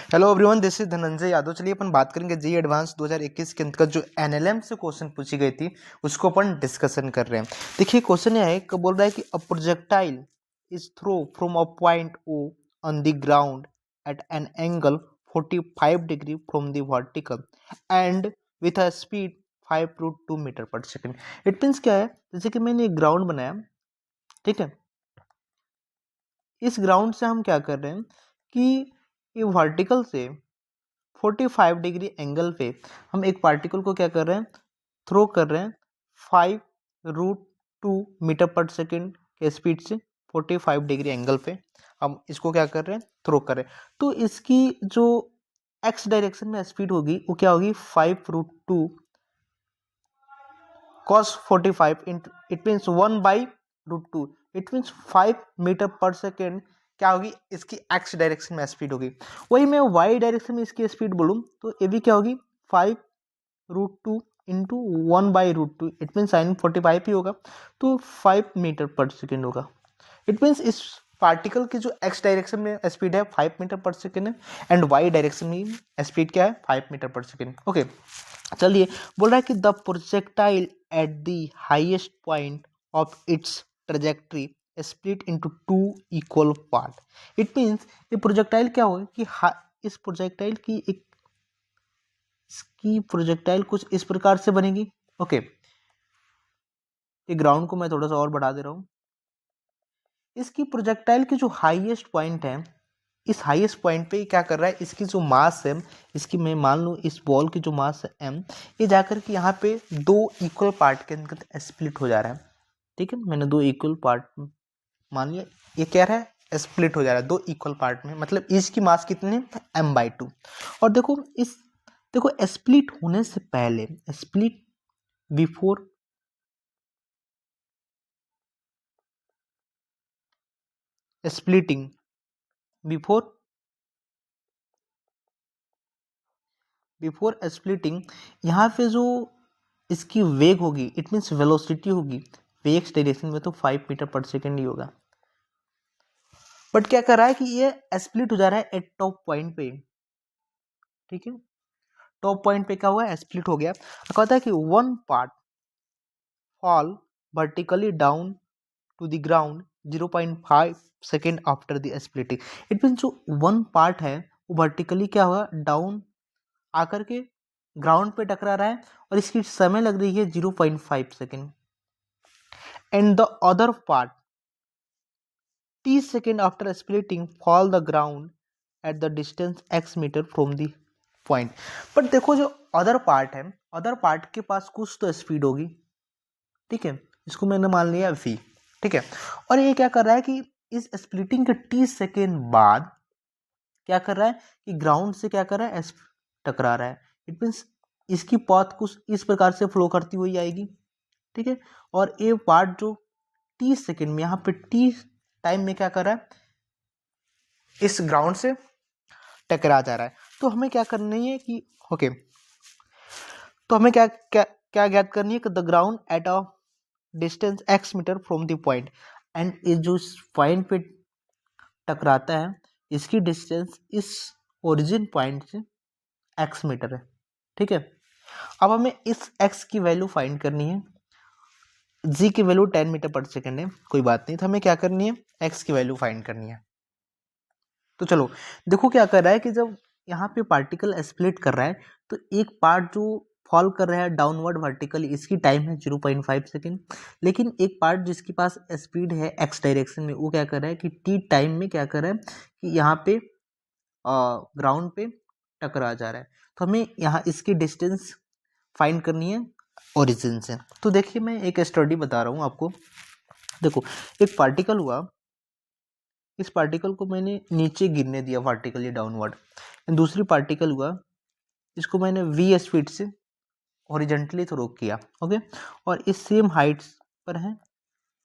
Hello everyone, this is Dhananjay Yadav. चलिए अपन बात करेंगे जी एडवांस 2021 के अंतर्गत जो एनएलएम से क्वेश्चन पूछी गई थी उसको अपन डिस्कशन कर रहे हैं। देखिए क्वेश्चन यह है कि बोल रहा है कि a projectile is throw from a point O on the ground at an angle 45 degree from the vertical and with a speed 5 √2 metre per second. It means क्या है, जैसे कि मैंने एक ग्राउंड बनाया, ठीक है। इस ग्राउंड से हम क्या कर रहे हैं कि ये वर्टिकल से 45 डिग्री एंगल पे हम एक पार्टिकल को क्या कर रहे हैं, थ्रो कर रहे हैं 5 √2 मीटर पर सेकेंड के स्पीड से 45 डिग्री एंगल पे हम इसको क्या कर रहे हैं, थ्रो कर रहे हैं। तो इसकी जो एक्स डायरेक्शन में स्पीड होगी वो क्या होगी, 5 √2 cos 45 into it means 1/√2, it means 5 metre per second क्या होगी, इसकी एक्स डायरेक्शन में स्पीड होगी। वही मैं वाई डायरेक्शन में इसकी स्पीड बोलूँ तो ये भी क्या होगी, 5 √2 इंटू 1/√2, इट मीन्स साइन 45 ही होगा, तो 5 मीटर पर सेकेंड होगा। इट मीन्स इस पार्टिकल की जो एक्स डायरेक्शन में स्पीड है 5 मीटर पर सेकेंड है एंड वाई डायरेक्शन में स्पीड क्या है, 5 मीटर पर सेकेंड। ओके, चलिए बोल रहा है कि the projectile at the highest point of it's trajectory split into 2 equal part. It means ये प्रोजेक्टाइल क्या होगा कि इस प्रोजेक्टाइल की एक इसकी प्रोजेक्टाइल कुछ इस प्रकार से बनेगी। ओके, ये ग्राउंड को मैं थोड़ा सा और बढ़ा दे रहा हूँ। इसकी प्रोजेक्टाइल की जो हाईएस्ट पॉइंट है, इस हाईएस्ट पॉइंट पे क्या कर रहा है, इसकी जो मास है, इसकी मैं मान लूँ इस बॉल की जो मास है m, ये जाकर के यहाँ पे 2 इक्वल पार्ट के अंदर स्प्लिट हो जा रहा है। ठीक है, मैंने 2 इक्वल पार्ट मान लिया, ये क्या रहा है, स्प्लिट हो जा रहा है 2 इक्वल पार्ट में, मतलब इसकी मास कितनी है, m/2। और देखो स्प्लिट होने से पहले, split before splitting, before splitting, यहाँ पे जो इसकी वेग होगी, इट मीन्स वेलोसिटी होगी, वेग डायरेक्शन में तो 5 मीटर पर सेकेंड ही होगा। बट क्या कर रहा है कि ये स्प्लिट हो जा रहा है एट टॉप पॉइंट पे। ठीक है, टॉप पॉइंट पे क्या हुआ है, स्प्लिट हो गया। कहता है कि one part fall vertically down to the ground 0.5 second after the splitting. It means जो वन पार्ट है वो वर्टिकली क्या हुआ, डाउन आकर के ग्राउंड पे टकरा रहा है और इसकी समय लग रही है 0.5 second. And the other part t second after splitting fall the ground at the distance x metre from the point. But देखो जो अदर पार्ट है, अदर पार्ट के पास कुछ तो स्पीड होगी, ठीक है, इसको मैंने मान लिया v। ठीक है, और ये क्या कर रहा है कि इस स्प्लिटिंग के t सेकेंड बाद क्या कर रहा है कि ग्राउंड से क्या कर रहा है, टकरा रहा है। इट मीन्स इसकी पाथ कुछ इस प्रकार से फ्लो करती हुई आएगी। ठीक है, और ये पार्ट जो टी सेकेंड में, यहाँ पे टी टाइम में क्या कर रहा है, इस ग्राउंड से टकरा जा रहा है। तो हमें क्या करनी है कि ओके, तो हमें क्या क्या क्या ज्ञात करनी है कि the ground at a distance x metre from the point, and ये जो पॉइंट पे टकराता है इसकी डिस्टेंस इस ओरिजिन पॉइंट से x मीटर है। ठीक है, अब हमें इस x की वैल्यू फाइंड करनी है। g की वैल्यू 10 मीटर पर सेकेंड है, कोई बात नहीं, तो हमें क्या करनी है, x की वैल्यू फाइंड करनी है। तो चलो देखो क्या कर रहा है कि जब यहाँ पे पार्टिकल स्प्लिट कर रहा है तो एक पार्ट जो फॉल कर रहा है डाउनवर्ड वर्टिकली, इसकी टाइम है 0.5 सेकेंड, लेकिन एक पार्ट जिसके पास स्पीड है एक्स डायरेक्शन में, वो क्या कर रहा है कि टी टाइम में क्या कर रहा है कि यहाँ पे ग्राउंड पे टकरा जा रहा है। तो हमें यहाँ इसकी डिस्टेंस फाइंड करनी है ओरिजिन से। तो देखिए मैं एक स्टडी बता रहा हूँ आपको। देखो एक पार्टिकल हुआ, इस पार्टिकल को मैंने नीचे गिरने दिया वर्टिकली डाउनवर्ड, दूसरी पार्टिकल हुआ, इसको मैंने v स्पीड से हॉरिजेंटली थ्रो किया। ओके, और इस सेम हाइट्स पर है।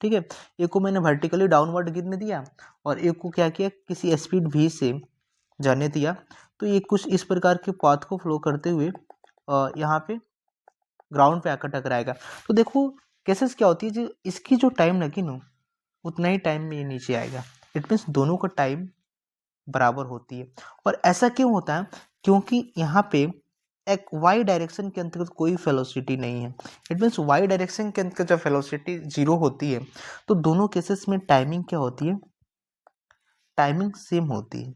ठीक है, एक को मैंने वर्टिकली डाउनवर्ड गिरने दिया और एक को क्या किया, किसी स्पीड v से जाने दिया। तो ये कुछ इस प्रकार के पाथ को फ्लो करते हुए यहाँ पे ग्राउंड पे आकर टकराएगा। तो देखो केसेस क्या होती है, जो इसकी जो टाइम लगी ना उतना ही टाइम में ये नीचे आएगा। इट मीन्स दोनों का टाइम बराबर होती है। और ऐसा क्यों होता है? क्योंकि यहाँ पे एक वाई डायरेक्शन के अंतर्गत कोई वेलोसिटी नहीं है। इट मीन्स वाई डायरेक्शन के अंतर्गत जब वेलोसिटी 0 होती है तो दोनों केसेस में टाइमिंग क्या होती है? टाइमिंग सेम होती है।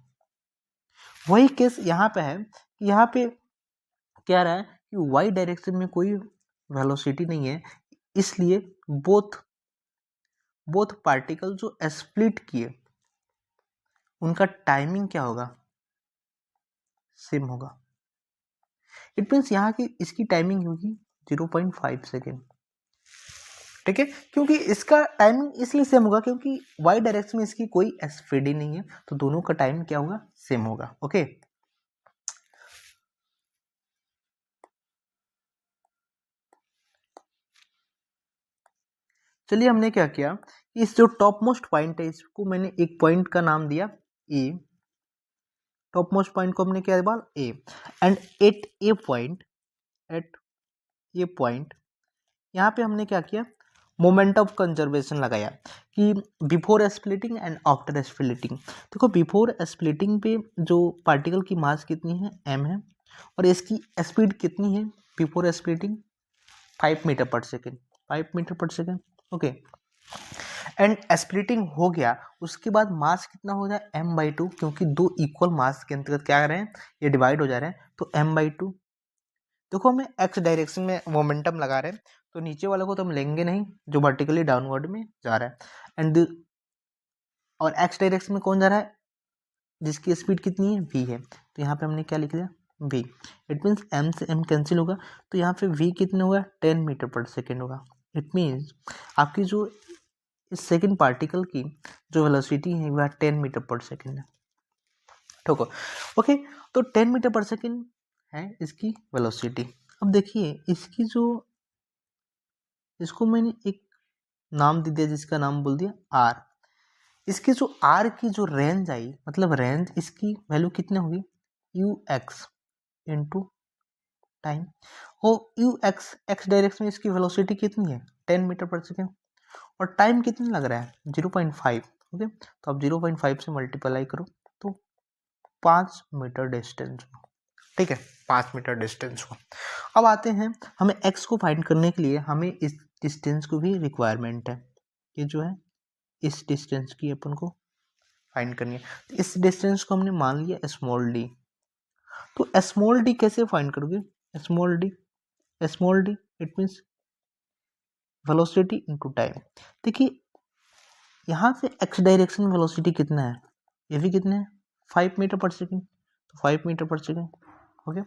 वही केस यहाँ पे है कि यहाँ पे क्या रहा है कि वाई डायरेक्शन में कोई वेलोसिटी नहीं है, इसलिए बोथ पार्टिकल जो स्प्लिट किए उनका टाइमिंग क्या होगा? सेम होगा। इट मीन्स यहाँ की इसकी टाइमिंग होगी 0.5 सेकेंड। ठीक है, क्योंकि इसका टाइमिंग इसलिए सेम होगा क्योंकि वाई डायरेक्शन में इसकी कोई स्पीड ही नहीं है, तो दोनों का टाइम क्या होगा? सेम होगा। ओके, चलिए हमने क्या किया, इस जो टॉप मोस्ट पॉइंट है इसको मैंने एक पॉइंट का नाम दिया ए। टॉप मोस्ट पॉइंट को हमने क्या बोला? ए। एंड एट ए पॉइंट यहाँ पे हमने क्या किया? मोमेंट ऑफ कंजर्वेशन लगाया कि before splitting and after splitting. देखो बिफोर स्प्लिटिंग पे जो पार्टिकल की मास कितनी है? m है, और इसकी स्पीड कितनी है before splitting? 5 metre per second. 5 metre per second. Okay, and splitting हो गया उसके बाद मास कितना हो जाए? m/2, क्योंकि दो इक्वल मास के अंतर्गत क्या कर रहे हैं? ये डिवाइड हो जा रहे हैं, तो m/2। देखो हमें एक्स डायरेक्शन में मोमेंटम लगा रहे हैं, तो नीचे वाले को तो हम लेंगे नहीं जो वर्टिकली डाउनवर्ड में जा रहा है। एंड और एक्स डायरेक्शन में कौन जा रहा है? जिसकी स्पीड कितनी है? v है। तो यहाँ पे हमने क्या लिख दिया? v। इट मीन्स m से m कैंसिल होगा, तो यहाँ पे v कितना होगा? 10 मीटर पर सेकेंड होगा। इट मीन्स आपकी जो इस सेकेंड पार्टिकल की जो वेलोसिटी है वह 10 मीटर पर सेकेंड है। ठीक है, ओके, तो 10 मीटर पर सेकेंड है इसकी वेलोसिटी। अब देखिए इसकी जो, इसको मैंने एक नाम दे दिया जिसका नाम बोल दिया आर। इसकी जो आर की जो रेंज आई, मतलब रेंज इसकी वैल्यू कितनी होगी? You x into time. और यू एक्स एक्स डायरेक्शन में इसकी वेलोसिटी कितनी है? 10 मीटर पर सेकेंड, और टाइम कितना लग रहा है? 0.5। ओके, तो आप 0.5 से मल्टीप्लाई करो तो 5 मीटर डिस्टेंस। ठीक है, 5 मीटर डिस्टेंस को। अब आते हैं, हमें x को फाइंड करने के लिए हमें इस डिस्टेंस को भी रिक्वायरमेंट है। ये जो है इस डिस्टेंस की अपन को फाइंड करनी है। तो इस डिस्टेंस को हमने मान लिया स्मॉल डी। तो स्मॉल डी कैसे फाइंड करोगे? Small D it means velocity into time. देखिए यहाँ से x डायरेक्शन वेलोसिटी कितना है? ये भी कितना है? 5 मीटर पर सेकेंड, तो 5 मीटर पर सेकेंड। ओके,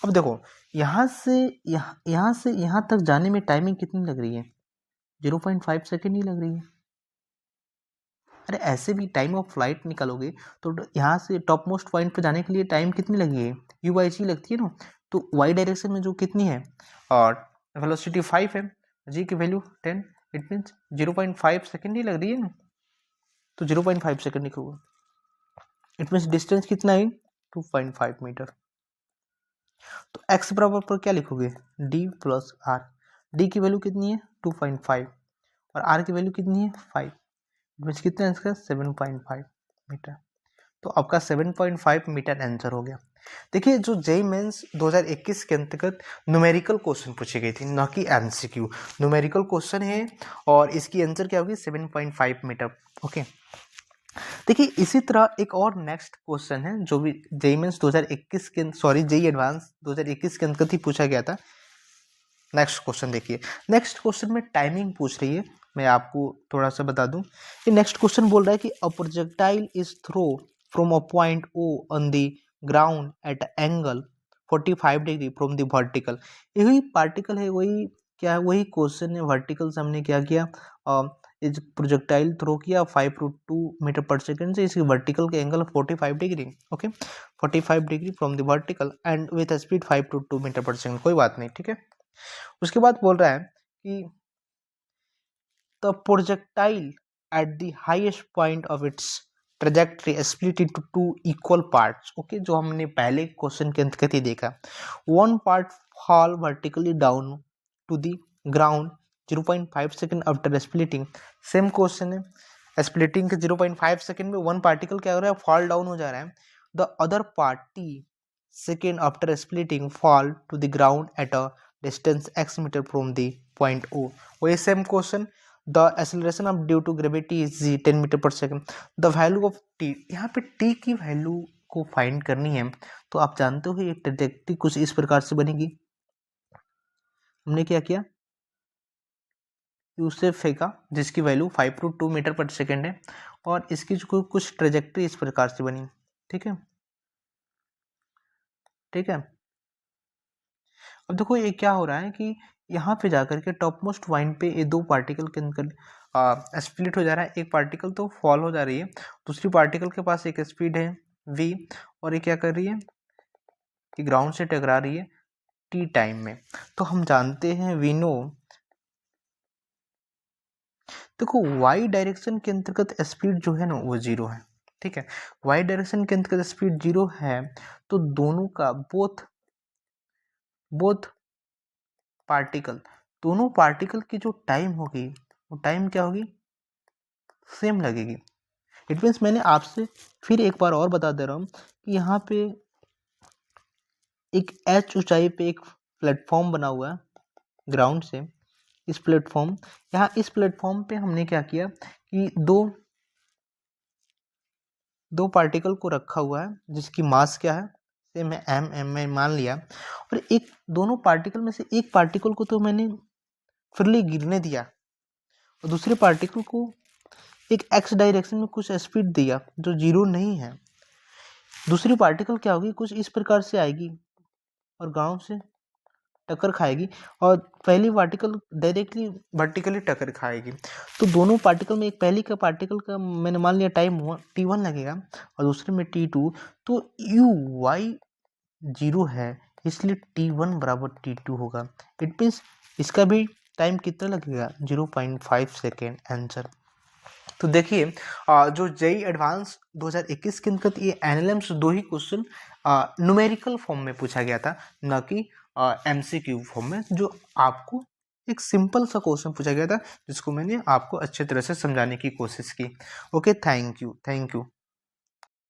अब देखो यहाँ से यहाँ तक जाने में टाइमिंग कितनी लग रही है? 0.5 सेकेंड ही लग रही है। अरे ऐसे भी टाइम ऑफ फ्लाइट निकालोगे तो यहाँ से टॉप मोस्ट पॉइंट पर जाने के लिए टाइम कितनी लगी है? u/g लगती है ना। तो y डायरेक्शन में जो कितनी है और वेलोसिटी 5 है, g की वैल्यू 10, इट मीन्स 0.5 सेकेंड ही लग रही है ना। तो 0.5 सेकेंड लिखोगे, इट मीन्स डिस्टेंस कितना है? 2.5 मीटर। तो x बराबर पर क्या लिखोगे? d plus r। d की वैल्यू कितनी है? 2.5, और r की वैल्यू कितनी है? 5। मीन्स कितना है इसका? 7.5 मीटर। तो आपका 7.5 मीटर आंसर हो गया। देखिए जो जेईई मेंस 2021 के अंतर्गत न्यूमेरिकल क्वेश्चन पूछी गई थी, ना कि एमसीक्यू। न्यूमेरिकल क्वेश्चन है और इसकी आंसर क्या होगी? 7.5 मीटर। ओके, देखिए इसी तरह एक और नेक्स्ट क्वेश्चन है जो भी जेईई मेंस 2021 के, सॉरी जेईई एडवांस 2021 के अंतर्गत ही पूछा गया था। नेक्स्ट क्वेश्चन देखिए, नेक्स्ट क्वेश्चन में टाइमिंग पूछ रही है। मैं आपको थोड़ा सा बता दूं, ये नेक्स्ट क्वेश्चन बोल रहा है कि a projectile is throw from a point O on the ground at angle 45 degree from the vertical. यही पार्टिकल है, वही क्या है, वही क्वेश्चन है। वर्टिकल से हमने क्या किया? इस प्रोजेक्टाइल थ्रो किया 5√2 मीटर पर सेकेंड से, इसकी वर्टिकल के angle 45 degree. Okay, 45 degree from the vertical and with speed 5√2 metre per second. कोई बात नहीं, ठीक है। उसके बाद बोल रहा है कि the projectile at the highest point of its trajectory split into 2 equal parts. Okay, जो हमने पहले क्वेश्चन के अंतर्गत ही देखा। One part fall vertically down to the ground 0.5 second after splitting. Same question है, स्प्लिटिंग के 0.5 सेकेंड में वन पार्टिकल क्या हो रहा है, फॉल डाउन हो जा रहा है. The other party second after splitting fall to the ground at a distance x metre from the point O. वही same question, the acceleration of due to gravity is 10 metre per second. The value of t, यहाँ पे t की value को find करनी है. तो आप जानते हो एक ट्रैजेक्टरी कुछ इस प्रकार से बनेगी. हमने क्या किया, उसे फेंका जिसकी value 5 to 2 metre per second है, और इसकी जो कुछ ट्रेजेक्ट्री इस प्रकार से बनी. ठीक है, ठीक है. अब देखो ये क्या हो रहा है कि यहाँ पे जाकर के टॉप मोस्ट पॉइंट पे ये दो पार्टिकल के अंदर स्प्लिट हो जा रहा है. एक पार्टिकल तो फॉल हो जा रही है, दूसरी पार्टिकल के पास एक स्पीड है v, और ये क्या कर रही है कि ग्राउंड से टकरा रही है t टाइम में. तो हम जानते हैं वी नो, देखो y डायरेक्शन के अंतर्गत स्पीड जो है ना वो 0 है. ठीक है, y डायरेक्शन के अंतर्गत स्पीड 0 है, तो दोनों का बोथ पार्टिकल, दोनों पार्टिकल की जो टाइम होगी वो टाइम क्या होगी, सेम लगेगी. इट मीन्स मैंने आपसे फिर एक बार और बता दे रहा हूँ कि यहाँ पे एक h ऊंचाई पे एक प्लेटफॉर्म बना हुआ है ग्राउंड से. इस प्लेटफॉर्म, यहाँ इस प्लेटफॉर्म पे हमने क्या किया कि दो पार्टिकल को रखा हुआ है जिसकी मास क्या है, सेम है m में मान लिया. और एक दोनों पार्टिकल में से एक पार्टिकल को तो मैंने फ्रीली गिरने दिया, और दूसरे पार्टिकल को एक x डायरेक्शन में कुछ स्पीड दिया जो 0 नहीं है. दूसरी पार्टिकल क्या होगी, कुछ इस प्रकार से आएगी और ग्राउंड से टक्कर खाएगी, और पहली पार्टिकल डायरेक्टली वर्टिकली टक्कर खाएगी. तो दोनों पार्टिकल में एक पहली का पार्टिकल का मैंने मान लिया टाइम t1 लगेगा और दूसरे में t2. तो y 0 है, इसलिए t1 बराबर t2 होगा. इट मीन्स इसका भी टाइम कितना लगेगा, 0.5 सेकेंड आंसर. तो देखिए जो जेईई एडवांस 2021 के अंतर्गत ये एनएलएम से दो ही क्वेश्चन न्यूमेरिकल फॉर्म में पूछा गया था, न कि एमसीक्यू फॉर्म में. जो आपको एक सिंपल सा क्वेश्चन पूछा गया था जिसको मैंने आपको अच्छे तरह से समझाने की कोशिश की. Okay, thank you.